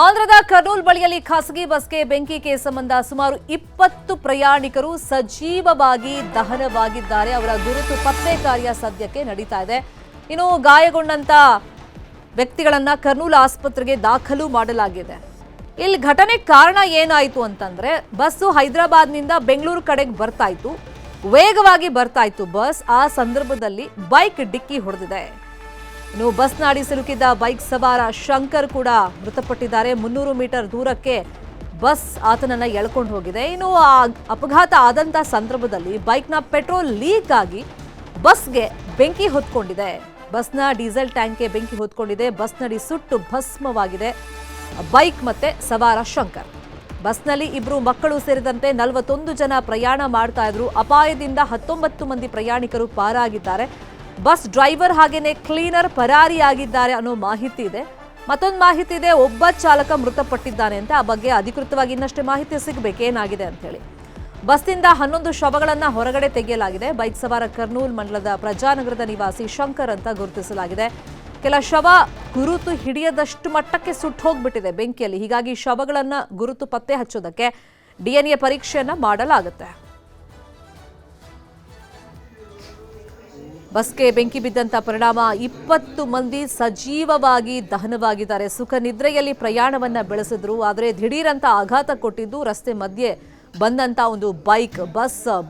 ಆಂಧ್ರದ ಕರ್ನೂಲ್ ಬಳಿಯಲ್ಲಿ ಖಾಸಗಿ ಬಸ್ಗೆ ಬೆಂಕಿ ಕೇಸ್ ಸಂಬಂಧ ಸುಮಾರು 20 ಪ್ರಯಾಣಿಕರು ಸಜೀವವಾಗಿ ದಹನವಾಗಿದ್ದಾರೆ. ಅವರ ಗುರುತು ಪತ್ತೆ ಕಾರ್ಯ ಸದ್ಯಕ್ಕೆ ನಡೀತಾ ಇದೆ. ಇನ್ನು ಗಾಯಗೊಂಡಂತ ವ್ಯಕ್ತಿಗಳನ್ನ ಕರ್ನೂಲ್ ಆಸ್ಪತ್ರೆಗೆ ದಾಖಲು ಮಾಡಲಾಗಿದೆ. ಇಲ್ಲಿ ಘಟನೆ ಕಾರಣ ಏನಾಯಿತು ಅಂತಂದ್ರೆ ಬಸ್ಸು ಹೈದರಾಬಾದ್ನಿಂದ ಬೆಂಗಳೂರು ಕಡೆಗೆ ಬರ್ತಾ ಇತ್ತು. ವೇಗವಾಗಿ ಬರ್ತಾ ಇತ್ತು ಬಸ್. ಆ ಸಂದರ್ಭದಲ್ಲಿ ಬೈಕ್ ಡಿಕ್ಕಿ ಹೊಡೆದಿದೆ. ಇನ್ನು ಬಸ್ನ ಅಡಿ ಸಿಲುಕಿದ್ದ ಬೈಕ್ ಸವಾರ ಶಂಕರ್ ಕೂಡ ಮೃತಪಟ್ಟಿದ್ದಾರೆ. 300 ಮೀಟರ್ ದೂರಕ್ಕೆ ಬಸ್ ಆತನನ್ನ ಎಳ್ಕೊಂಡು ಹೋಗಿದೆ. ಇನ್ನು ಆ ಅಪಘಾತ ಆದಂತ ಸಂದರ್ಭದಲ್ಲಿ ಬೈಕ್ನ ಪೆಟ್ರೋಲ್ ಲೀಕ್ ಆಗಿ ಬಸ್ಗೆ ಬೆಂಕಿ ಹೊತ್ಕೊಂಡಿದೆ. ಬಸ್ನ ಡೀಸೆಲ್ ಟ್ಯಾಂಕ್ಗೆ ಬೆಂಕಿ ಹೊತ್ಕೊಂಡಿದೆ. ಬಸ್ನಡಿ ಸುಟ್ಟು ಭಸ್ಮವಾಗಿದೆ ಬೈಕ್ ಮತ್ತೆ ಸವಾರ ಶಂಕರ್. ಬಸ್ನಲ್ಲಿ 2 ಮಕ್ಕಳು ಸೇರಿದಂತೆ 41 ಜನ ಪ್ರಯಾಣ ಮಾಡ್ತಾ ಇದ್ರು. ಅಪಾಯದಿಂದ 19 ಮಂದಿ ಪ್ರಯಾಣಿಕರು ಪಾರಾಗಿದ್ದಾರೆ. ಬಸ್ ಡ್ರೈವರ್ ಹಾಗೇನೆ ಕ್ಲೀನರ್ ಪರಾರಿಯಾಗಿದ್ದಾರೆ ಅನ್ನೋ ಮಾಹಿತಿ ಇದೆ. ಮತ್ತೊಂದು ಮಾಹಿತಿ ಇದೆ, ಒಬ್ಬ ಚಾಲಕ ಮೃತಪಟ್ಟಿದ್ದಾನೆ ಅಂತ. ಆ ಬಗ್ಗೆ ಅಧಿಕೃತವಾಗಿ ಇನ್ನಷ್ಟೇ ಮಾಹಿತಿ ಸಿಗಬೇಕೇನಾಗಿದೆ ಅಂತ ಹೇಳಿ. ಬಸ್ನಿಂದ 11 ಶವಗಳನ್ನ ಹೊರಗಡೆ ತೆಗೆಯಲಾಗಿದೆ. ಬೈಕ್ ಸವಾರ ಕರ್ನೂಲ್ ಮಂಡಲದ ಪ್ರಜಾನಗರದ ನಿವಾಸಿ ಶಂಕರ್ ಅಂತ ಗುರುತಿಸಲಾಗಿದೆ. ಕೆಲ ಶವ ಗುರುತು ಹಿಡಿಯದಷ್ಟು ಮಟ್ಟಕ್ಕೆ ಸುಟ್ಟು ಹೋಗ್ಬಿಟ್ಟಿದೆ ಬೆಂಕಿಯಲ್ಲಿ. ಹೀಗಾಗಿ ಶವಗಳನ್ನ ಗುರುತು ಪತ್ತೆ ಹಚ್ಚೋದಕ್ಕೆ DNA ಪರೀಕ್ಷೆಯನ್ನ ಮಾಡಲಾಗುತ್ತೆ. ಬಸ್ಗೆ ಬೆಂಕಿ ಬಿದ್ದಂತ ಪರಿಣಾಮ 20 ಮಂದಿ ಸಜೀವವಾಗಿ ದಹನವಾಗಿದ್ದಾರೆ. ಸುಖ ನಿದ್ರೆಯಲ್ಲಿ ಪ್ರಯಾಣವನ್ನ ಬೆಳೆಸಿದ್ರು. ಆದರೆ ದಿಢೀರಂತ ಆಘಾತ ಕೊಟ್ಟಿದ್ದು ರಸ್ತೆ ಮಧ್ಯೆ ಬಂದಂತ ಒಂದು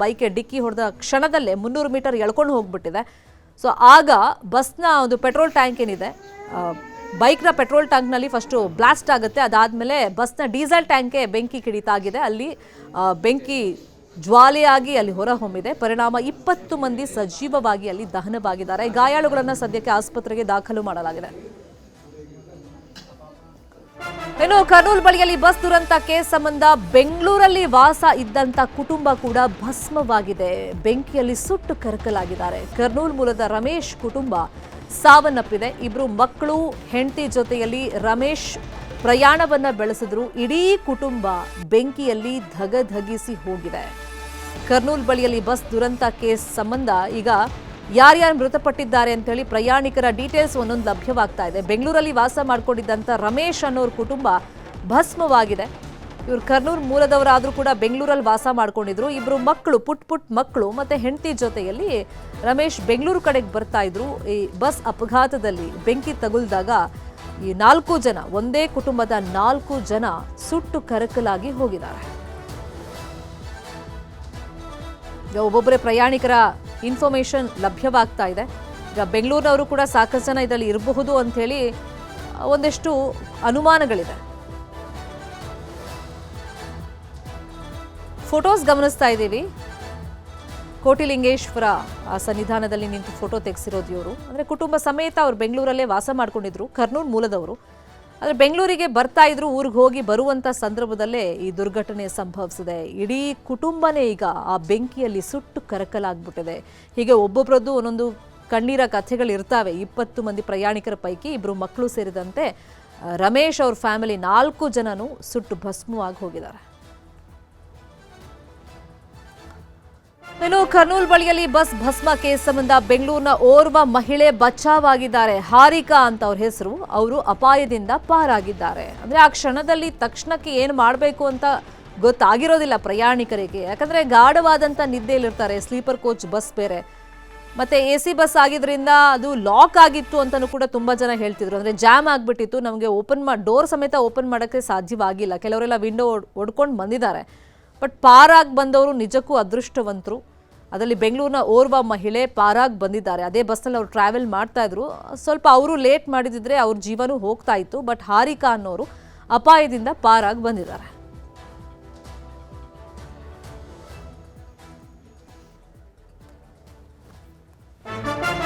ಬೈಕ್ಗೆ ಡಿಕ್ಕಿ ಹೊಡೆದ ಕ್ಷಣದಲ್ಲೇ 300 ಮೀಟರ್ ಎಳ್ಕೊಂಡು ಹೋಗ್ಬಿಟ್ಟಿದೆ. ಸೊ ಆಗ ಬಸ್ನ ಒಂದು ಪೆಟ್ರೋಲ್ ಟ್ಯಾಂಕ್ ಏನಿದೆ, ಬೈಕ್ನ ಪೆಟ್ರೋಲ್ ಟ್ಯಾಂಕ್ನಲ್ಲಿ ಫಸ್ಟು ಬ್ಲಾಸ್ಟ್ ಆಗುತ್ತೆ. ಅದಾದಮೇಲೆ ಬಸ್ನ ಡೀಸೆಲ್ ಟ್ಯಾಂಕ್ಗೆ ಬೆಂಕಿ ಕಿಡಿತಾಗಿದೆ. ಅಲ್ಲಿ ಬೆಂಕಿ ಜ್ವಾಲೆಯಾಗಿ ಅಲ್ಲಿ ಹೊರಹೊಮ್ಮಿದೆ. ಪರಿಣಾಮ 20 ಮಂದಿ ಸಜೀವವಾಗಿ ಅಲ್ಲಿ ದಹನವಾಗಿದ್ದಾರೆ. ಗಾಯಾಳುಗಳನ್ನು ಸದ್ಯಕ್ಕೆ ಆಸ್ಪತ್ರೆಗೆ ದಾಖಲು ಮಾಡಲಾಗಿದೆ. ಇನ್ನು ಕರ್ನೂಲ್ ಬಳಿಯಲ್ಲಿ ಬಸ್ ದುರಂತ ಕೇಸ್ ಸಂಬಂಧ ಬೆಂಗಳೂರಲ್ಲಿ ವಾಸ ಇದ್ದಂತ ಕುಟುಂಬ ಕೂಡ ಭಸ್ಮವಾಗಿದೆ. ಬೆಂಕಿಯಲ್ಲಿ ಸುಟ್ಟು ಕರಕಲಾಗಿದ್ದಾರೆ. ಕರ್ನೂಲ್ ಮೂಲದ ರಮೇಶ್ ಕುಟುಂಬ ಸಾವನ್ನಪ್ಪಿದೆ. 2 ಮಕ್ಕಳು ಹೆಂಡತಿ ಜೊತೆಯಲ್ಲಿ ರಮೇಶ್ ಪ್ರಯಾಣವನ್ನ ಬೆಳೆಸಿದ್ರು. ಇಡೀ ಕುಟುಂಬ ಬೆಂಕಿಯಲ್ಲಿ ಧಗಧಗಿಸಿ ಹೋಗಿದೆ. ಕರ್ನೂಲ್ ಬಳಿಯಲ್ಲಿ ಬಸ್ ದುರಂತ ಕೇಸ್ ಸಂಬಂಧ ಈಗ ಯಾರ್ಯಾರು ಮೃತಪಟ್ಟಿದ್ದಾರೆ ಅಂತ ಹೇಳಿ ಪ್ರಯಾಣಿಕರ ಡೀಟೇಲ್ಸ್ ಒಂದೊಂದು ಲಭ್ಯವಾಗ್ತಾ ಇದೆ. ಬೆಂಗಳೂರಲ್ಲಿ ವಾಸ ಮಾಡ್ಕೊಂಡಿದ್ದಂಥ ರಮೇಶ್ ಅನ್ನೋರ ಕುಟುಂಬ ಭಸ್ಮವಾಗಿದೆ. ಇವರು ಕರ್ನೂಲ್ ಮೂಲದವರಾದ್ರೂ ಕೂಡ ಬೆಂಗಳೂರಲ್ಲಿ ವಾಸ ಮಾಡ್ಕೊಂಡಿದ್ರು. 2 ಮಕ್ಕಳು, ಪುಟ್ ಮಕ್ಕಳು ಮತ್ತೆ ಹೆಂಡತಿ ಜೊತೆಯಲ್ಲಿ ರಮೇಶ್ ಬೆಂಗಳೂರು ಕಡೆಗೆ ಬರ್ತಾ ಇದ್ರು. ಈ ಬಸ್ ಅಪಘಾತದಲ್ಲಿ ಬೆಂಕಿ ತಗುಲಿದಾಗ ಈ 4 ಜನ, ಒಂದೇ ಕುಟುಂಬದ 4 ಜನ ಸುಟ್ಟು ಕರಕಲಾಗಿ ಹೋಗಿದ್ದಾರೆ. ಒಬ್ಬೊಬ್ಬರೇ ಪ್ರಯಾಣಿಕರ ಇನ್ಫಾರ್ಮೇಶನ್ ಲಭ್ಯವಾಗ್ತಾ ಇದೆ. ಈಗ ಬೆಂಗಳೂರಿನವರು ಕೂಡ ಸಾಕಷ್ಟು ಜನ ಇದರಲ್ಲಿ ಇರಬಹುದು ಅಂತ ಹೇಳಿ ಒಂದಷ್ಟು ಅನುಮಾನಗಳಿದೆ. ಫೋಟೋಸ್ ಗಮನಿಸ್ತಾ ಇದ್ದೀವಿ. ಕೋಟಿಲಿಂಗೇಶ್ವರ ಆ ಸನ್ನಿಧಾನದಲ್ಲಿ ನಿಂತು ಫೋಟೋ ತೆಗೆಸಿರೋದು ಇವರು. ಅಂದರೆ ಕುಟುಂಬ ಸಮೇತ ಅವರು ಬೆಂಗಳೂರಲ್ಲೇ ವಾಸ ಮಾಡ್ಕೊಂಡಿದ್ರು. ಕರ್ನೂಲ್ ಮೂಲದವರು. ಆದರೆ ಬೆಂಗಳೂರಿಗೆ ಬರ್ತಾ ಇದ್ರು. ಊರಿಗೆ ಹೋಗಿ ಬರುವಂಥ ಸಂದರ್ಭದಲ್ಲೇ ಈ ದುರ್ಘಟನೆ ಸಂಭವಿಸಿದೆ. ಇಡೀ ಕುಟುಂಬನೇ ಈಗ ಆ ಬೆಂಕಿಯಲ್ಲಿ ಸುಟ್ಟು ಕರಕಲಾಗ್ಬಿಟ್ಟಿದೆ. ಹೀಗೆ ಒಬ್ಬೊಬ್ಬರದ್ದು ಒಂದೊಂದು ಕಣ್ಣೀರ ಕಥೆಗಳು ಇರ್ತಾವೆ. 20 ಮಂದಿ ಪ್ರಯಾಣಿಕರ ಪೈಕಿ 2 ಮಕ್ಕಳು ಸೇರಿದಂತೆ ರಮೇಶ್ ಅವ್ರ ಫ್ಯಾಮಿಲಿ 4 ಜನನು ಸುಟ್ಟು ಭಸ್ಮವಾಗಿ ಹೋಗಿದ್ದಾರೆ. ಇನ್ನು ಕರ್ನೂಲ್ ಬಳಿಯಲ್ಲಿ ಬಸ್ ಭಸ್ಮ ಕೇಸ್ ಸಂಬಂಧ ಬೆಂಗಳೂರಿನ ಓರ್ವ ಮಹಿಳೆ ಬಚಾವಾಗಿದ್ದಾರೆ. ಹಾರಿಕಾ ಅಂತ ಅವ್ರ ಹೆಸರು. ಅವರು ಅಪಾಯದಿಂದ ಪಾರಾಗಿದ್ದಾರೆ. ಅಂದ್ರೆ ಆ ಕ್ಷಣದಲ್ಲಿ ತಕ್ಷಣಕ್ಕೆ ಏನು ಮಾಡಬೇಕು ಅಂತ ಗೊತ್ತಾಗಿರೋದಿಲ್ಲ ಪ್ರಯಾಣಿಕರಿಗೆ. ಯಾಕಂದ್ರೆ ಗಾಢವಾದಂಥ ನಿದ್ದೆಯಲ್ಲಿರ್ತಾರೆ. ಸ್ಲೀಪರ್ ಕೋಚ್ ಬಸ್ ಬೇರೆ, ಮತ್ತೆ AC ಬಸ್ ಆಗಿದ್ರಿಂದ ಅದು ಲಾಕ್ ಆಗಿತ್ತು ಅಂತಲೂ ಕೂಡ ತುಂಬಾ ಜನ ಹೇಳ್ತಿದ್ರು. ಅಂದ್ರೆ ಜಾಮ್ ಆಗಿಬಿಟ್ಟಿತ್ತು, ನಮಗೆ ಡೋರ್ ಸಮೇತ ಓಪನ್ ಮಾಡೋಕ್ಕೆ ಸಾಧ್ಯವಾಗಿಲ್ಲ. ಕೆಲವರೆಲ್ಲ ವಿಂಡೋ ಒಡ್ಕೊಂಡು ಬಂದಿದ್ದಾರೆ. ಬಟ್ ಪಾರಾಗಿ ಬಂದವರು ನಿಜಕ್ಕೂ ಅದೃಷ್ಟವಂತರು. ಅದರಲ್ಲಿ ಬೆಂಗಳೂರಿನ ಓರ್ವ ಮಹಿಳೆ ಪಾರಾಗಿ ಬಂದಿದ್ದಾರೆ. ಅದೇ ಬಸ್ನಲ್ಲಿ ಅವ್ರು ಟ್ರಾವೆಲ್ ಮಾಡ್ತಾ ಇದ್ರು. ಸ್ವಲ್ಪ ಅವರು ಲೇಟ್ ಮಾಡಿದಿದ್ರೆ ಅವ್ರ ಜೀವನೂ ಹೋಗ್ತಾ ಇತ್ತು. ಬಟ್ ಹಾರಿಕಾ ಅನ್ನೋರು ಅಪಾಯದಿಂದ ಪಾರಾಗಿ ಬಂದಿದ್ದಾರೆ.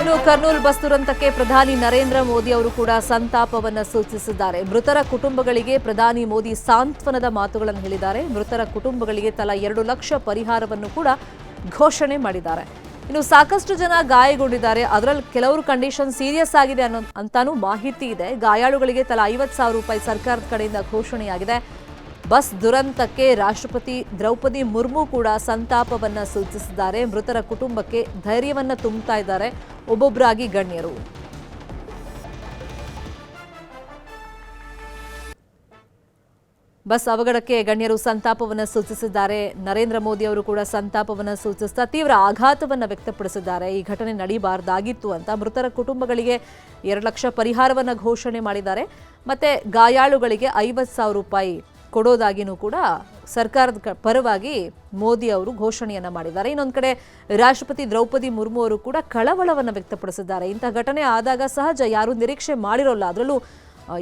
ಇನ್ನು ಕರ್ನೂಲ್ ಬಸ್ ದುರಂತಕ್ಕೆ ಪ್ರಧಾನಿ ನರೇಂದ್ರ ಮೋದಿ ಅವರು ಕೂಡ ಸಂತಾಪವನ್ನು ಸೂಚಿಸಿದ್ದಾರೆ. ಮೃತರ ಕುಟುಂಬಗಳಿಗೆ ಪ್ರಧಾನಿ ಮೋದಿ ಸಾಂತ್ವನದ ಮಾತುಗಳನ್ನು ಹೇಳಿದ್ದಾರೆ. ಮೃತರ ಕುಟುಂಬಗಳಿಗೆ ತಲಾ 2 ಲಕ್ಷ ಪರಿಹಾರವನ್ನು ಕೂಡ ಘೋಷಣೆ ಮಾಡಿದ್ದಾರೆ. ಇನ್ನು ಸಾಕಷ್ಟು ಜನ ಗಾಯಗೊಂಡಿದ್ದಾರೆ. ಅದರಲ್ಲಿ ಕೆಲವರು ಕಂಡೀಷನ್ ಸೀರಿಯಸ್ ಆಗಿದೆ ಅಂತಾನೂ ಮಾಹಿತಿ ಇದೆ. ಗಾಯಾಳುಗಳಿಗೆ ತಲಾ 50,000 ರೂಪಾಯಿ ಸರ್ಕಾರದ ಕಡೆಯಿಂದ ಘೋಷಣೆಯಾಗಿದೆ. ಬಸ್ ದುರಂತಕ್ಕೆ ರಾಷ್ಟ್ರಪತಿ ದ್ರೌಪದಿ ಮುರ್ಮು ಕೂಡ ಸಂತಾಪವನ್ನ ಸೂಚಿಸಿದ್ದಾರೆ. ಮೃತರ ಕುಟುಂಬಕ್ಕೆ ಧೈರ್ಯವನ್ನ ತುಂಬುತ್ತಾ ಇದ್ದಾರೆ ಒಬ್ಬೊಬ್ಬರಾಗಿ ಗಣ್ಯರು. ಬಸ್ ಅವಘಡಕ್ಕೆ ಗಣ್ಯರು ಸಂತಾಪವನ್ನು ಸೂಚಿಸಿದ್ದಾರೆ. ನರೇಂದ್ರ ಮೋದಿ ಅವರು ಕೂಡ ಸಂತಾಪವನ್ನು ಸೂಚಿಸ್ತಾ ತೀವ್ರ ಆಘಾತವನ್ನು ವ್ಯಕ್ತಪಡಿಸಿದ್ದಾರೆ. ಈ ಘಟನೆ ನಡೀಬಾರ್ದಾಗಿತ್ತು ಅಂತ ಮೃತರ ಕುಟುಂಬಗಳಿಗೆ 2 ಲಕ್ಷ ಪರಿಹಾರವನ್ನು ಘೋಷಣೆ ಮಾಡಿದ್ದಾರೆ. ಮತ್ತೆ ಗಾಯಾಳುಗಳಿಗೆ 50,000 ರೂಪಾಯಿ ಕೊಡೋದಾಗಿನೂ ಕೂಡ ಸರ್ಕಾರದ ಪರವಾಗಿ ಮೋದಿ ಅವರು ಘೋಷಣೆಯನ್ನ ಮಾಡಿದ್ದಾರೆ. ಇನ್ನೊಂದು ಕಡೆ ರಾಷ್ಟ್ರಪತಿ ದ್ರೌಪದಿ ಮುರ್ಮು ಅವರು ಕೂಡ ಕಳವಳವನ್ನು ವ್ಯಕ್ತಪಡಿಸಿದ್ದಾರೆ. ಇಂತಹ ಘಟನೆ ಆದಾಗ ಸಹಜ ಯಾರು ನಿರೀಕ್ಷೆ ಮಾಡಿರೋಲ್ಲ. ಅದರಲ್ಲೂ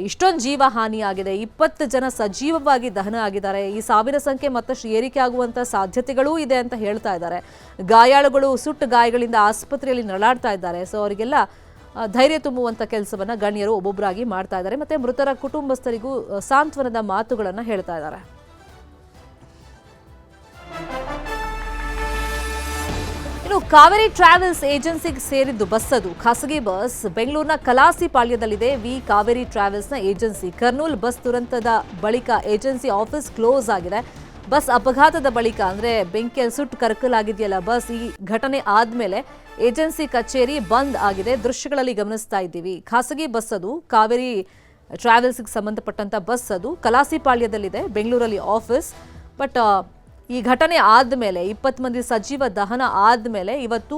ಇಷ್ಟೊಂದು ಜೀವ ಹಾನಿಯಾಗಿದೆ, 20 ಜನ ಸಜೀವವಾಗಿ ದಹನ ಆಗಿದ್ದಾರೆ. ಈ ಸಾವಿನ ಸಂಖ್ಯೆ ಮತ್ತಷ್ಟು ಏರಿಕೆ ಆಗುವಂತ ಸಾಧ್ಯತೆಗಳೂ ಇದೆ ಅಂತ ಹೇಳ್ತಾ ಇದ್ದಾರೆ. ಗಾಯಾಳುಗಳು ಸುಟ್ಟು ಗಾಯಗಳಿಂದ ಆಸ್ಪತ್ರೆಯಲ್ಲಿ ನರಳಾಡ್ತಾ ಇದ್ದಾರೆ. ಸೊ ಅವರಿಗೆಲ್ಲ ಧೈರ್ಯ ತುಂಬುವಂತ ಕೆಲಸವನ್ನ ಗಣ್ಯರು ಒಬ್ಬೊಬ್ಬರಾಗಿ ಮಾಡ್ತಾ ಇದ್ದಾರೆ. ಮತ್ತೆ ಮೃತರ ಕುಟುಂಬಸ್ಥರಿಗೂ ಸಾಂತ್ವನದ ಮಾತುಗಳನ್ನ ಹೇಳ್ತಾ ಇದ್ದಾರೆ. ಇನ್ನು ಕಾವೇರಿ ಟ್ರಾವೆಲ್ಸ್ ಏಜೆನ್ಸಿಗೆ ಸೇರಿದ್ದು ಬಸ್ ಅದು ಖಾಸಗಿ ಬಸ್ ಬೆಂಗಳೂರಿನ ಕಲಾಸಿಪಾಳ್ಯದಲ್ಲಿದೆ. ವಿ ಕಾವೇರಿ ಟ್ರಾವೆಲ್ಸ್ನ ಏಜೆನ್ಸಿ. ಕರ್ನೂಲ್ ಬಸ್ ದುರಂತದ ಬಳಿಕ ಏಜೆನ್ಸಿ ಆಫೀಸ್ ಕ್ಲೋಸ್ ಆಗಿದೆ. ಬಸ್ ಅಪಘಾತದ ಬಳಿಕ ಅಂದ್ರೆ ಬೆಂಕಿಯಲ್ಲಿ ಸುಟ್ಟು ಕರಕಲಾಗಿದೆಯಲ್ಲ ಬಸ್, ಈ ಘಟನೆ ಆದ್ಮೇಲೆ ಏಜೆನ್ಸಿ ಕಚೇರಿ ಬಂದ್ ಆಗಿದೆ. ದೃಶ್ಯಗಳಲ್ಲಿ ಗಮನಿಸ್ತಾ ಇದ್ದೀವಿ. ಖಾಸಗಿ ಬಸ್ ಅದು, ಕಾವೇರಿ ಟ್ರಾವೆಲ್ಸ್ಗೆ ಸಂಬಂಧಪಟ್ಟಂತ ಬಸ್ ಅದು, ಕಲಾಸಿಪಾಳ್ಯದಲ್ಲಿದೆ, ಬೆಂಗಳೂರಲ್ಲಿ ಆಫೀಸ್. ಬಟ್ ಈ ಘಟನೆ ಆದಮೇಲೆ 20 ಮಂದಿ ಸಜೀವ ದಹನ ಆದಮೇಲೆ ಇವತ್ತು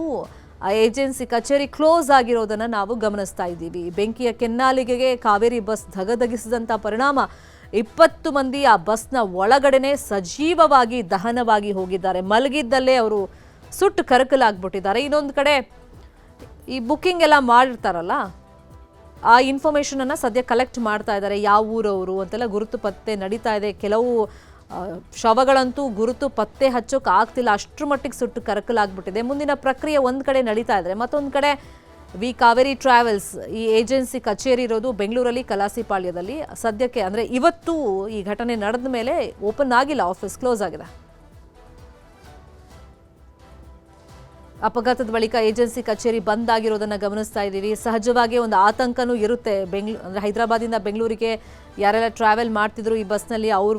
ಏಜೆನ್ಸಿ ಕಚೇರಿ ಕ್ಲೋಸ್ ಆಗಿರೋದನ್ನು ನಾವು ಗಮನಿಸ್ತಾ ಇದ್ದೀವಿ. ಬೆಂಕಿಯ ಕೆನ್ನಾಲಿಗೆಗೆ ಕಾವೇರಿ ಬಸ್ ಧಗಧಗಿಸಿದಂಥ ಪರಿಣಾಮ 20 ಮಂದಿ ಆ ಬಸ್ನ ಒಳಗಡೆನೆ ಸಜೀವವಾಗಿ ದಹನವಾಗಿ ಹೋಗಿದ್ದಾರೆ. ಮಲಗಿದ್ದಲ್ಲೇ ಅವರು ಸುಟ್ಟು ಕರಕಲಾಗ್ಬಿಟ್ಟಿದ್ದಾರೆ. ಇನ್ನೊಂದು ಕಡೆ ಈ ಬುಕ್ಕಿಂಗ್ ಎಲ್ಲ ಮಾಡಿರ್ತಾರಲ್ಲ, ಆ ಇನ್ಫಾರ್ಮೇಷನ್ ಅನ್ನ ಸದ್ಯ ಕಲೆಕ್ಟ್ ಮಾಡ್ತಾ ಇದ್ದಾರೆ. ಯಾವ ಊರವರು ಅಂತೆಲ್ಲ ಗುರುತು ಪತ್ತೆ ನಡೀತಾ ಇದೆ. ಕೆಲವು ಶವಗಳಂತೂ ಗುರುತು ಪತ್ತೆ ಹಚ್ಚೋಕೆ ಆಗ್ತಿಲ್ಲ, ಅಷ್ಟರ ಮಟ್ಟಿಗೆ ಸುಟ್ಟು ಕರಕಲಾಗ್ಬಿಟ್ಟಿದೆ. ಮುಂದಿನ ಪ್ರಕ್ರಿಯೆ ಒಂದು ಕಡೆ ನಡೀತಾ ಇದ್ರೆ, ಮತ್ತೊಂದು ಕಡೆ ವಿ ಕಾವೇರಿ ಟ್ರಾವೆಲ್ಸ್ ಈ ಏಜೆನ್ಸಿ ಕಚೇರಿ ಇರೋದು ಬೆಂಗಳೂರಲ್ಲಿ ಕಲಾಸಿಪಾಳ್ಯದಲ್ಲಿ. ಸದ್ಯಕ್ಕೆ ಅಂದ್ರೆ ಇವತ್ತು ಈ ಘಟನೆ ನಡೆದ ಮೇಲೆ ಓಪನ್ ಆಗಿಲ್ಲ, ಆಫೀಸ್ ಕ್ಲೋಸ್ ಆಗಿದೆ. ಅಪಘಾತದ ಬಳಿಕ ಏಜೆನ್ಸಿ ಕಚೇರಿ ಬಂದ್ ಆಗಿರೋದನ್ನ ಗಮನಿಸ್ತಾ ಇದ್ದೀವಿ. ಸಹಜವಾಗಿ ಒಂದು ಆತಂಕನೂ ಇರುತ್ತೆ. ಅಂದ್ರೆ ಹೈದರಾಬಾದಿಂದ ಬೆಂಗಳೂರಿಗೆ ಯಾರೆಲ್ಲ ಟ್ರಾವೆಲ್ ಮಾಡ್ತಿದ್ರು ಈ ಬಸ್ನಲ್ಲಿ, ಅವ್ರ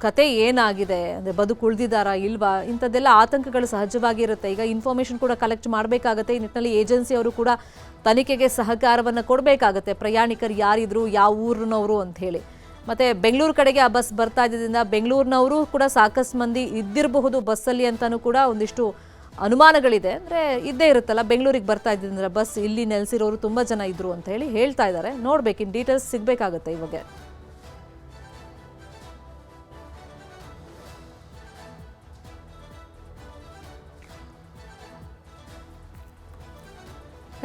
ಕತೆ ಏನಾಗಿದೆ, ಅಂದರೆ ಬದುಕು ಉಳಿದಿದ್ದಾರಾ ಇಲ್ವಾ, ಇಂಥದ್ದೆಲ್ಲ ಆತಂಕಗಳು ಸಹಜವಾಗಿ ಇರುತ್ತೆ. ಈಗ ಇನ್ಫಾರ್ಮೇಷನ್ ಕೂಡ ಕಲೆಕ್ಟ್ ಮಾಡಬೇಕಾಗತ್ತೆ. ಈ ನಿಟ್ಟಿನಲ್ಲಿ ಏಜೆನ್ಸಿಯವರು ಕೂಡ ತನಿಖೆಗೆ ಸಹಕಾರವನ್ನು ಕೊಡಬೇಕಾಗತ್ತೆ. ಪ್ರಯಾಣಿಕರು ಯಾರಿದ್ರು, ಯಾವ ಊರಿನವರು ಅಂತ ಹೇಳಿ. ಮತ್ತು ಬೆಂಗಳೂರು ಕಡೆಗೆ ಆ ಬಸ್ ಬರ್ತಾ ಇದ್ದರಿಂದ ಬೆಂಗಳೂರಿನವರು ಕೂಡ ಸಾಕಷ್ಟು ಮಂದಿ ಇದ್ದಿರಬಹುದು ಬಸ್ಸಲ್ಲಿ ಅಂತಲೂ ಕೂಡ ಒಂದಿಷ್ಟು ಅನುಮಾನಗಳಿದೆ. ಅಂದರೆ ಇದ್ದೇ ಇರುತ್ತಲ್ಲ, ಬೆಂಗಳೂರಿಗೆ ಬರ್ತಾ ಇದ್ದಂದ್ರೆ ಬಸ್ ಇಲ್ಲಿ ನೆಲೆಸಿರೋರು ತುಂಬ ಜನ ಇದ್ರು ಅಂತ ಹೇಳಿ ಹೇಳ್ತಾ ಇದ್ದಾರೆ. ನೋಡ್ಬೇಕು, ಇನ್ನು ಡೀಟೇಲ್ಸ್ ಸಿಗಬೇಕಾಗುತ್ತೆ ಇವಾಗ.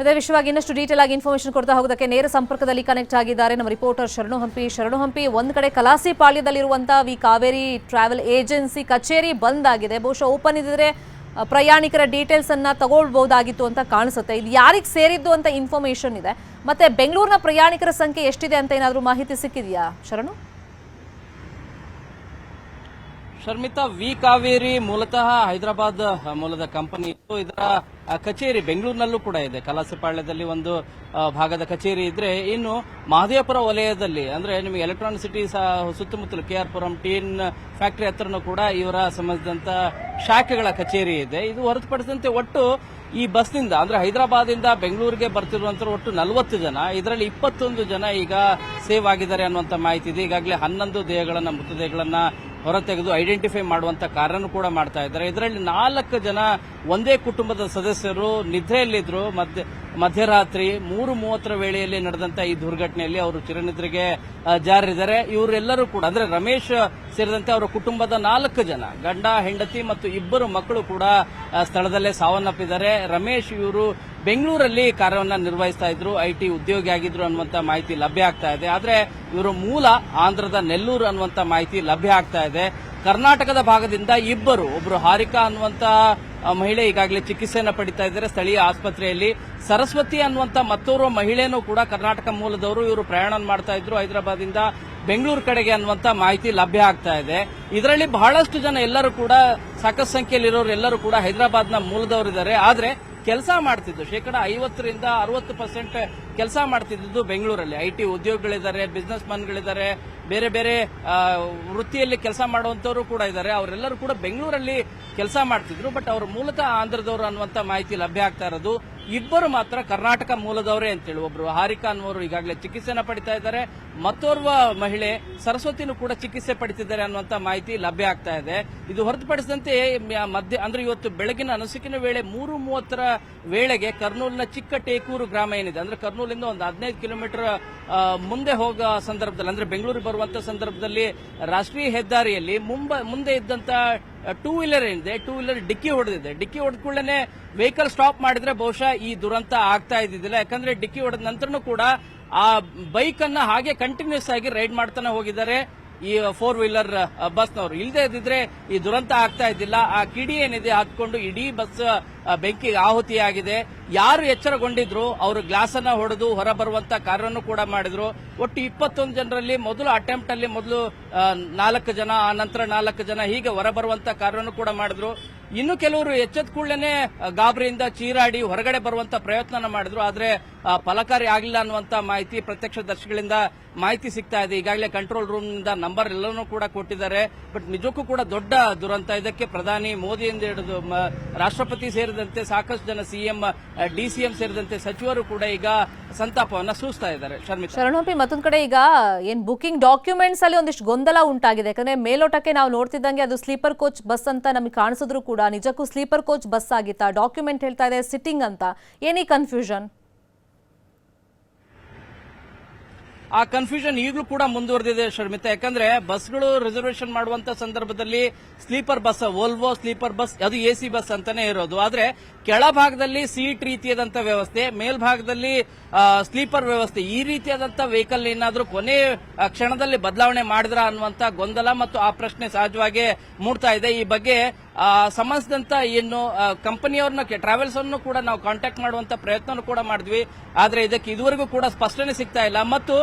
ಅದೇ ವಿಷಯವಾಗಿ ಇನ್ನಷ್ಟು ಡೀಟೇಲ್ ಆಗಿ ಇನ್ಫಾರ್ಮೇಷನ್ ಕೊಡ್ತಾ ಹೋಗೋದಕ್ಕೆ ನೇರ ಸಂಪರ್ಕದಲ್ಲಿ ಕನೆಕ್ಟ್ ಆಗಿದ್ದಾರೆ ನಮ್ಮ ರಿಪೋರ್ಟರ್ ಶರಣು ಹಂಪಿ. ಒಂದು ಕಡೆ ಕಲಾಸಿಪಾಳ್ಯದಲ್ಲಿರುವಂತಹ ವಿ ಕಾವೇರಿ ಟ್ರಾವೆಲ್ ಏಜೆನ್ಸಿ ಕಚೇರಿ ಬಂದ್ ಆಗಿದೆ. ಬಹುಶಃ ಓಪನ್ ಇದ್ದರೆ ಪ್ರಯಾಣಿಕರ ಡೀಟೇಲ್ಸ್ ಅನ್ನ ತಗೊಳ್ಬಹುದಾಗಿತ್ತು ಅಂತ ಕಾಣಿಸುತ್ತೆ. ಇದು ಯಾರಿಗೆ ಸೇರಿದ್ದು ಅಂತ ಇನ್ಫಾರ್ಮೇಷನ್ ಇದೆ. ಮತ್ತೆ ಬೆಂಗಳೂರಿನ ಪ್ರಯಾಣಿಕರ ಸಂಖ್ಯೆ ಎಷ್ಟಿದೆ ಅಂತ ಏನಾದರೂ ಮಾಹಿತಿ ಸಿಕ್ಕಿದೆಯಾ ಶರಣು? ಶರ್ಮಿತಾ, ವಿ ಕಾವೇರಿ ಮೂಲತಃ ಹೈದರಾಬಾದ್ ಮೂಲದ ಕಂಪನಿ ಇತ್ತು. ಇದರ ಕಚೇರಿ ಬೆಂಗಳೂರಿನಲ್ಲೂ ಕೂಡ ಇದೆ. ಕಲಾಸಿಪಾಳ್ಯದಲ್ಲಿ ಒಂದು ಭಾಗದ ಕಚೇರಿ ಇದ್ರೆ, ಇನ್ನು ಮಹದೇವಪುರ ವಲಯದಲ್ಲಿ ಅಂದ್ರೆ ನಿಮಗೆ ಎಲೆಕ್ಟ್ರಾನಿಕ್ ಸಿಟಿ ಸುತ್ತಮುತ್ತಲು KR ಪುರಂ ಟೀನ್ ಫ್ಯಾಕ್ಟರಿ ಹತ್ರನೂ ಕೂಡ ಇವರ ಸಂಬಂಧಿಸಿದಂತ ಶಾಖೆಗಳ ಕಚೇರಿ ಇದೆ. ಇದು ಹೊರತುಪಡಿಸಿದಂತೆ ಒಟ್ಟು ಈ ಬಸ್ನಿಂದ ಅಂದ್ರೆ ಹೈದರಾಬಾದಿಂದ ಬೆಂಗಳೂರಿಗೆ ಬರ್ತಿರುವಂತ ಒಟ್ಟು 40 ಜನ, ಇದರಲ್ಲಿ 21 ಜನ ಈಗ ಸೇವ್ ಆಗಿದ್ದಾರೆ ಅನ್ನುವಂತ ಮಾಹಿತಿ ಇದೆ. ಈಗಾಗಲೇ 11 ಮೃತದೇಹಗಳನ್ನ ಹೊರತೆಗೆದು ಐಡೆಂಟಿಫೈ ಮಾಡುವಂತ ಕಾರ್ಯನೂ ಕೂಡ ಮಾಡ್ತಾ ಇದ್ದಾರೆ. ಇದರಲ್ಲಿ 4 ಜನ ಒಂದೇ ಕುಟುಂಬದ ಸದಸ್ಯರು ನಿದ್ರೆಯಲ್ಲಿದ್ರು. ಮಧ್ಯರಾತ್ರಿ 3:30 ವೇಳೆಯಲ್ಲಿ ನಡೆದಂತ ಈ ದುರ್ಘಟನೆಯಲ್ಲಿ ಅವರು ಚಿರನಿದ್ರೆಗೆ ಜಾರಿದ್ದಾರೆ. ಇವರೆಲ್ಲರೂ ಕೂಡ ಅಂದ್ರೆ ರಮೇಶ್ ಸೇರಿದಂತೆ ಅವರ ಕುಟುಂಬದ 4 ಜನ, ಗಂಡ, ಹೆಂಡತಿ ಮತ್ತು 2 ಮಕ್ಕಳು ಕೂಡ ಸ್ಥಳದಲ್ಲೇ ಸಾವನ್ನಪ್ಪಿದ್ದಾರೆ. ರಮೇಶ್ ಇವರು ಬೆಂಗಳೂರಲ್ಲಿ ಕಾರ್ಯವನ್ನ ನಿರ್ವಹಿಸ್ತಾ ಇದ್ರು, IT ಉದ್ಯೋಗಿ ಆಗಿದ್ರು ಅನ್ನುವಂತ ಮಾಹಿತಿ ಲಭ್ಯ ಆಗ್ತಾ ಇದೆ. ಆದ್ರೆ ಇವರು ಮೂಲ ಆಂಧ್ರದ ನೆಲ್ಲೂರು ಅನ್ನುವಂತ ಮಾಹಿತಿ ಲಭ್ಯ ಆಗ್ತಾ ಇದೆ. ಕರ್ನಾಟಕದ ಭಾಗದಿಂದ ಒಬ್ರು ಹಾರಿಕಾ ಅನ್ನುವಂತ ಮಹಿಳೆ ಈಗಾಗಲೇ ಚಿಕಿತ್ಸೆಯನ್ನು ಪಡಿತಾ ಇದ್ದಾರೆ ಸ್ಥಳೀಯ ಆಸ್ಪತ್ರೆಯಲ್ಲಿ. ಸರಸ್ವತಿ ಅನ್ನುವಂತ ಮತ್ತೋರ್ವ ಮಹಿಳೆನೂ ಕೂಡ ಕರ್ನಾಟಕ ಮೂಲದವರು. ಇವರು ಪ್ರಯಾಣ ಮಾಡ್ತಾ ಇದ್ರು ಹೈದರಾಬಾದಿಂದ ಬೆಂಗಳೂರು ಕಡೆಗೆ ಅನ್ನುವಂತ ಮಾಹಿತಿ ಲಭ್ಯ ಆಗ್ತಾ ಇದೆ. ಇದರಲ್ಲಿ ಬಹಳಷ್ಟು ಜನ ಎಲ್ಲರೂ ಕೂಡ ಸಾಕಷ್ಟು ಸಂಖ್ಯೆಯಲ್ಲಿರೋರು ಎಲ್ಲರೂ ಕೂಡ ಹೈದರಾಬಾದ್ನ ಮೂಲದವರಿದ್ದಾರೆ. ಆದ್ರೆ ಕೆಲಸ ಮಾಡ್ತಿದ್ದು 50% 60% ಕೆಲಸ ಮಾಡ್ತಿದ್ದು ಬೆಂಗಳೂರಲ್ಲಿ. IT ಉದ್ಯೋಗಿಗಳಿದ್ದಾರೆ, ಬಿಸಿನೆಸ್ ಮನ್ಗಳಿದ್ದಾರೆ, ಬೇರೆ ಬೇರೆ ವೃತ್ತಿಯಲ್ಲಿ ಕೆಲಸ ಮಾಡುವಂತವರು ಕೂಡ ಇದ್ದಾರೆ. ಅವರೆಲ್ಲರೂ ಕೂಡ ಬೆಂಗಳೂರಲ್ಲಿ ಕೆಲಸ ಮಾಡ್ತಿದ್ರು. ಬಟ್ ಅವರು ಮೂಲತಃ ಆಂಧ್ರದವರು ಅನ್ನುವಂತ ಮಾಹಿತಿ ಲಭ್ಯ ಆಗ್ತಾ ಇರೋದು. ಇಬ್ಬರು ಮಾತ್ರ ಕರ್ನಾಟಕ ಮೂಲದವರೇ ಅಂತೇಳಿ. ಒಬ್ರು ಹಾರಿಕಾ ಅನ್ನೋರು ಈಗಾಗಲೇ ಚಿಕಿತ್ಸೆನ ಪಡಿತಾ ಇದ್ದಾರೆ, ಮತ್ತೋರ್ವ ಮಹಿಳೆ ಸರಸ್ವತಿನೂ ಕೂಡ ಚಿಕಿತ್ಸೆ ಪಡಿತಿದ್ದಾರೆ ಅನ್ನುವಂತ ಮಾಹಿತಿ ಲಭ್ಯ ಆಗ್ತಾ ಇದೆ. ಇದು ಹೊರತುಪಡಿಸಿದಂತೆ ಅಂದ್ರೆ ಇವತ್ತು ಬೆಳಗಿನ ಅನಿಸಿಕಿನ ವೇಳೆ 3:30 ವೇಳೆಗೆ ಕರ್ನೂಲ್ನ ಚಿಕ್ಕ ಟೇಕೂರು ಗ್ರಾಮ ಏನಿದೆ, ಅಂದ್ರೆ ಕರ್ನೂಲಿಂದ ಒಂದು 15 ಕಿಲೋಮೀಟರ್ ಮುಂದೆ ಹೋಗೋ ಸಂದರ್ಭದಲ್ಲಿ, ಅಂದ್ರೆ ಬೆಂಗಳೂರಿಗೆ ಬರುವಂತ ಸಂದರ್ಭದಲ್ಲಿ ರಾಷ್ಟ್ರೀಯ ಹೆದ್ದಾರಿಯಲ್ಲಿ ಮುಂದೆ ಇದ್ದಂತ ಟೂ ವೀಲರ್ ಏನಿದೆ, ಟೂ ವೀಲರ್ ಡಿಕ್ಕಿ ಹೊಡೆದಿದೆ. ಡಿಕ್ಕಿ ಹೊಡೆದ ಕೂಡಲೇ ವೆಹಿಕಲ್ ಸ್ಟಾಪ್ ಮಾಡಿದ್ರೆ ಬಹುಶಃ ಈ ದುರಂತ ಆಗ್ತಾ ಇದ್ದಿದ್ದಿಲ್ಲ. ಯಾಕಂದ್ರೆ ಡಿಕ್ಕಿ ಹೊಡೆದ ನಂತರನೂ ಕೂಡ ಆ ಬೈಕ್ ಅನ್ನ ಹಾಗೆ ಕಂಟಿನ್ಯೂಸ್ ಆಗಿ ರೈಡ್ ಮಾಡ್ತಾನೆ ಹೋಗಿದ್ದಾರೆ ಈ 4 ವೀಲರ್ ಬಸ್ನವರು. ಇಲ್ಲದೆ ಇದ್ದಿದ್ರೆ ಈ ದುರಂತ ಆಗ್ತಾ ಇದ್ದಿಲ್ಲ. ಆ ಕಿಡಿ ಏನಿದೆ ಹತ್ಕೊಂಡು ಇಡೀ ಬಸ್ ಬೆಂಕಿಗೆ ಆಹುತಿಯಾಗಿದೆ. ಯಾರು ಎಚ್ಚರಗೊಂಡಿದ್ರು ಅವರು ಗ್ಲಾಸ್ ಅನ್ನ ಹೊಡೆದು ಹೊರ ಬರುವಂತ ಕಾರ್ಯವನ್ನು ಕೂಡ ಮಾಡಿದ್ರು. ಒಟ್ಟು 21 ಜನರಲ್ಲಿ ಮೊದಲು ಅಟೆಂಪ್ಟ್ ಅಲ್ಲಿ ಮೊದಲು 4 ಜನ, ಆ ನಂತರ 4 ಜನ ಹೀಗೆ ಹೊರ ಬರುವಂತ ಕಾರ್ಯವನ್ನು ಕೂಡ ಮಾಡಿದ್ರು. ಇನ್ನು ಕೆಲವರು ಎಚ್ಚೆತ್ತ ಕೂಡಲೇ ಗಾಬರಿಯಿಂದ ಚೀರಾಡಿ ಹೊರಗಡೆ ಬರುವಂತ ಪ್ರಯತ್ನ ಮಾಡಿದ್ರು. ಆದ್ರೆ ಫಲಕಾರಿ ಆಗಲಿಲ್ಲ ಅನ್ನುವಂತ ಮಾಹಿತಿ ಪ್ರತ್ಯಕ್ಷದರ್ಶಿಗಳಿಂದ ಮಾಹಿತಿ ಸಿಗ್ತಾ ಇದೆ. ಈಗಾಗಲೇ ಕಂಟ್ರೋಲ್ ರೂಮ್ ನಿಂದ ನಂಬರ್ ಎಲ್ಲನೂ ಕೂಡ ಕೊಟ್ಟಿದ್ದಾರೆ. ಬಟ್ ನಿಜಕ್ಕೂ ಕೂಡ ದೊಡ್ಡ ದುರಂತ. ಇದಕ್ಕೆ ಪ್ರಧಾನಿ ಮೋದಿಯಿಂದ ಹಿಡಿದು ರಾಷ್ಟ್ರಪತಿ ಸೇರಿದಂತೆ ಸಾಕಷ್ಟು ಜನ, ಸಿಎಂ, ಡಿಸಿಎಂ ಸೇರಿದಂತೆ ಸಚಿವರು ಕೂಡ ಈಗ ಸಂತಾಪವನ್ನ ಸೂಚಿಸ್ತಾ ಇದ್ದಾರೆ. ಶರಣೋಪಿ, ಮತ್ತೊಂದ್ ಕಡೆ ಈಗ ಏನ್ ಬುಕಿಂಗ್ ಡಾಕ್ಯುಮೆಂಟ್ಸ್ ಅಲ್ಲಿ ಒಂದಿಷ್ಟು ಗೊಂದಲ ಉಂಟಾಗಿದೆ. ಯಾಕಂದ್ರೆ ಮೇಲೋಟಕ್ಕೆ ನಾವು ನೋಡ್ತಿದ್ದಂಗೆ ಅದು ಸ್ಲೀಪರ್ ಕೋಚ್ ಬಸ್ ಅಂತ ನಮಗೆ ಕಾಣಿಸಿದ್ರು ಕೂಡ ನಿಜಕ್ಕೂ ಸ್ಲೀಪರ್ ಕೋಚ್ ಬಸ್ ಆಗಿತ್ತಾ? ಡಾಕ್ಯುಮೆಂಟ್ ಹೇಳ್ತಾ ಇದೆ ಸಿಟ್ಟಿಂಗ್ ಅಂತ. ಏನಿ ಕನ್ಫ್ಯೂಷನ್? ಆ ಕನ್ಫ್ಯೂಷನ್ ಈಗಲೂ ಕೂಡ ಮುಂದುವರೆದಿದೆ ಶರ್ಮಿತಾ. ಯಾಕಂದ್ರೆ ಬಸ್ಗಳು ರಿಸರ್ವೇಶನ್ ಮಾಡುವಂತ ಸಂದರ್ಭದಲ್ಲಿ sleeper bus, Volvo sleeper bus, ಅದು ಎಸಿ ಬಸ್ ಅಂತಾನೆ ಇರೋದು. ಆದ್ರೆ ಕೆಳಭಾಗದಲ್ಲಿ ಸೀಟ್ ರೀತಿಯಾದಂತ ವ್ಯವಸ್ಥೆ, ಮೇಲ್ಭಾಗದಲ್ಲಿ ಸ್ಲೀಪರ್ ವ್ಯವಸ್ಥೆ, ಈ ರೀತಿಯಾದಂತ ವೆಹಿಕಲ್ ಏನಾದ್ರೂ ಕೊನೆ ಕ್ಷಣದಲ್ಲಿ ಬದಲಾವಣೆ ಮಾಡಿದ್ರ ಅನ್ನುವಂತ ಗೊಂದಲ ಮತ್ತು ಆ ಪ್ರಶ್ನೆ ಸಹಜವಾಗಿ ಮೂಡ್ತಾ ಇದೆ. ಈ ಬಗ್ಗೆ ಸಂಬಂಧಿಸಿದಂತ ಏನು ಕಂಪನಿಯವ್ರನ್ನ, ಟ್ರಾವೆಲ್ಸ್ ಅನ್ನು ಕೂಡ ನಾವು ಕಾಂಟ್ಯಾಕ್ಟ್ ಮಾಡುವಂತ ಪ್ರಯತ್ನ ಕೂಡ ಮಾಡಿದ್ವಿ. ಆದ್ರೆ ಇದಕ್ಕೆ ಇದುವರೆಗೂ ಕೂಡ ಸ್ಪಷ್ಟನೆ ಸಿಗ್ತಾ ಇಲ್ಲ. ಮತ್ತು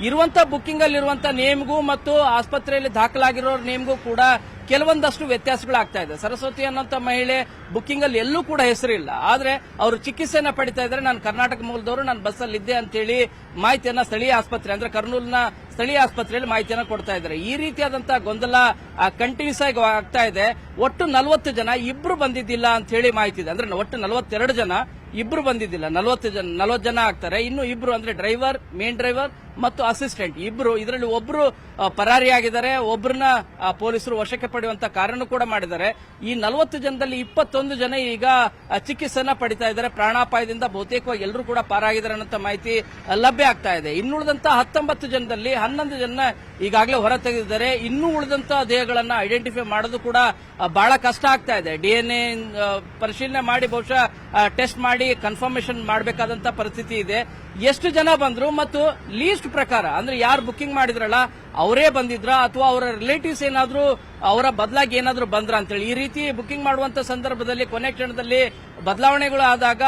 ಇರುವಂತ ಬುಕಿಂಗ್ ಅಲ್ಲಿ ಇರುವಂತ ನೇಮ್ಗೂ ಮತ್ತು ಆಸ್ಪತ್ರೆಯಲ್ಲಿ ದಾಖಲಾಗಿರೋ ನೇಮ್ಗೂ ಕೂಡ ಕೆಲವೊಂದಷ್ಟು ವ್ಯತ್ಯಾಸಗಳಾಗ್ತಾ ಇದೆ. ಸರಸ್ವತಿ ಅನ್ನೋಂಥ ಮಹಿಳೆ ಬುಕಿಂಗ್ ಅಲ್ಲಿ ಎಲ್ಲೂ ಕೂಡ ಹೆಸರಿಲ್ಲ. ಆದ್ರೆ ಅವರು ಚಿಕಿತ್ಸೆಯನ್ನ ಪಡಿತಾ ಇದ್ದಾರೆ. ನಾನು ಕರ್ನಾಟಕ ಮೂಲದವರು, ನಾನು ಬಸ್ಸಲ್ಲಿ ಇದ್ದೆ ಅಂತೇಳಿ ಮಾಹಿತಿಯನ್ನ ಸ್ಥಳೀಯ ಆಸ್ಪತ್ರೆ, ಅಂದ್ರೆ ಕರ್ನೂಲ್ನ ಸ್ಥಳೀಯ ಆಸ್ಪತ್ರೆಯಲ್ಲಿ ಮಾಹಿತಿಯನ್ನ ಕೊಡ್ತಾ ಇದ್ದಾರೆ. ಈ ರೀತಿಯಾದಂತಹ ಗೊಂದಲ ಕಂಟಿನ್ಯೂಸ್ ಆಗಿ ಆಗ್ತಾ ಇದೆ. ಒಟ್ಟು 40 ಜನ, ಇಬ್ರು ಬಂದಿದ್ದಿಲ್ಲ ಅಂತ ಹೇಳಿ ಮಾಹಿತಿ ಇದೆ. ಅಂದ್ರೆ ಒಟ್ಟು 42 ಜನ, ಇಬ್ರು ಬಂದಿದ್ದಿಲ್ಲ. 40 ಜನ ಆಗ್ತಾರೆ. ಇನ್ನು ಇಬ್ರು ಅಂದ್ರೆ ಡ್ರೈವರ್, ಮೇನ್ ಡ್ರೈವರ್ ಮತ್ತು ಅಸಿಸ್ಟೆಂಟ್ ಇಬ್ರು, ಇದರಲ್ಲಿ ಒಬ್ರು ಪರಾರಿಯಾಗಿದ್ದಾರೆ. ಒಬ್ಬರನ್ನ ಪೊಲೀಸರು ವಶಕ್ಕೆ ಪಡೆಯುವಂತ ಕಾರ್ಯನೂ ಕೂಡ ಮಾಡಿದ್ದಾರೆ. ಈ 40 ಜನದಲ್ಲಿ 21 ಜನ ಈಗ ಚಿಕಿತ್ಸೆನ ಪಡಿತಾ ಇದ್ದಾರೆ. ಪ್ರಾಣಾಪಾಯದಿಂದ ಬಹುತೇಕವಾಗಿ ಎಲ್ಲರೂ ಕೂಡ ಪಾರಾಗಿದ್ದಾರೆ ಅನ್ನೋ ಮಾಹಿತಿ ಲಭ್ಯ ಆಗ್ತಾ ಇದೆ. ಇನ್ನುಳಿದಂತ 19 ಜನದಲ್ಲಿ 11 ಜನ ಈಗಾಗಲೇ ಹೊರ ತೆಗೆದಿದ್ದಾರೆ. ಇನ್ನೂ ಉಳಿದಂತ ದೇಹಗಳನ್ನ ಐಡೆಂಟಿಫೈ ಮಾಡೋದು ಕೂಡ ಬಹಳ ಕಷ್ಟ ಆಗ್ತಾ ಇದೆ. ಡಿಎನ್ಎ ಪರಿಶೀಲನೆ ಮಾಡಿ ಬಹುಶಃ ಟೆಸ್ಟ್ ಮಾಡಿ ಕನ್ಫರ್ಮೇಶನ್ ಮಾಡಬೇಕಾದಂತ ಪರಿಸ್ಥಿತಿ ಇದೆ. ಎಷ್ಟು ಜನ ಬಂದ್ರು ಮತ್ತು ಲೀಸ್ಟ್ ಪ್ರಕಾರ, ಅಂದ್ರೆ ಯಾರು ಬುಕಿಂಗ್ ಮಾಡಿದ್ರಲ್ಲ ಅವರೇ ಬಂದಿದ್ರ ಅಥವಾ ಅವರ ರಿಲೇಟಿವ್ಸ್ ಏನಾದ್ರೂ ಅವರ ಬದಲಾಗಿ ಏನಾದ್ರೂ ಬಂದ್ರ ಅಂತೇಳಿ, ಈ ರೀತಿ ಬುಕಿಂಗ್ ಮಾಡುವಂತ ಸಂದರ್ಭದಲ್ಲಿ ಕೊನೆ ಕ್ಷಣದಲ್ಲಿ ಬದಲಾವಣೆಗಳು ಆದಾಗ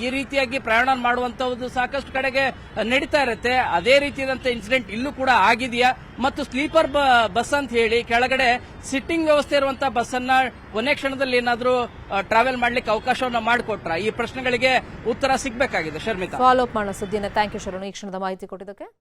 ಈ ರೀತಿಯಾಗಿ ಪ್ರಯಾಣ ಮಾಡುವಂತದ್ದು ಸಾಕಷ್ಟು ಕಡೆಗೆ ನಡೀತಾ ಇರುತ್ತೆ. ಅದೇ ರೀತಿಯಾದಂತ ಇನ್ಸಿಡೆಂಟ್ ಇಲ್ಲೂ ಕೂಡ ಆಗಿದೆಯಾ? ಮತ್ತು ಸ್ಲೀಪರ್ ಬಸ್ ಅಂತ ಹೇಳಿ ಕೆಳಗಡೆ ಸಿಟ್ಟಿಂಗ್ ವ್ಯವಸ್ಥೆ ಇರುವಂತಹ ಬಸ್ ಅನ್ನ ಕೊನೆ ಕ್ಷಣದಲ್ಲಿ ಏನಾದ್ರೂ ಟ್ರಾವೆಲ್ ಮಾಡ್ಲಿಕ್ಕೆ ಅವಕಾಶವನ್ನ ಮಾಡಿಕೊಟ್ರ? ಈ ಪ್ರಶ್ನೆಗಳಿಗೆ ಉತ್ತರ ಸಿಗಬೇಕಾಗಿದೆ ಶರ್ಮಿತಾ. ಫಾಲೋ ಅಪ್ ಮಾಡೋ ಸುದ್ದಿನ. ಥ್ಯಾಂಕ್ ಯು ಶರಣು, ಈ ಕ್ಷಣದ ಮಾಹಿತಿ ಕೊಟ್ಟಿದ್ದಕ್ಕೆ.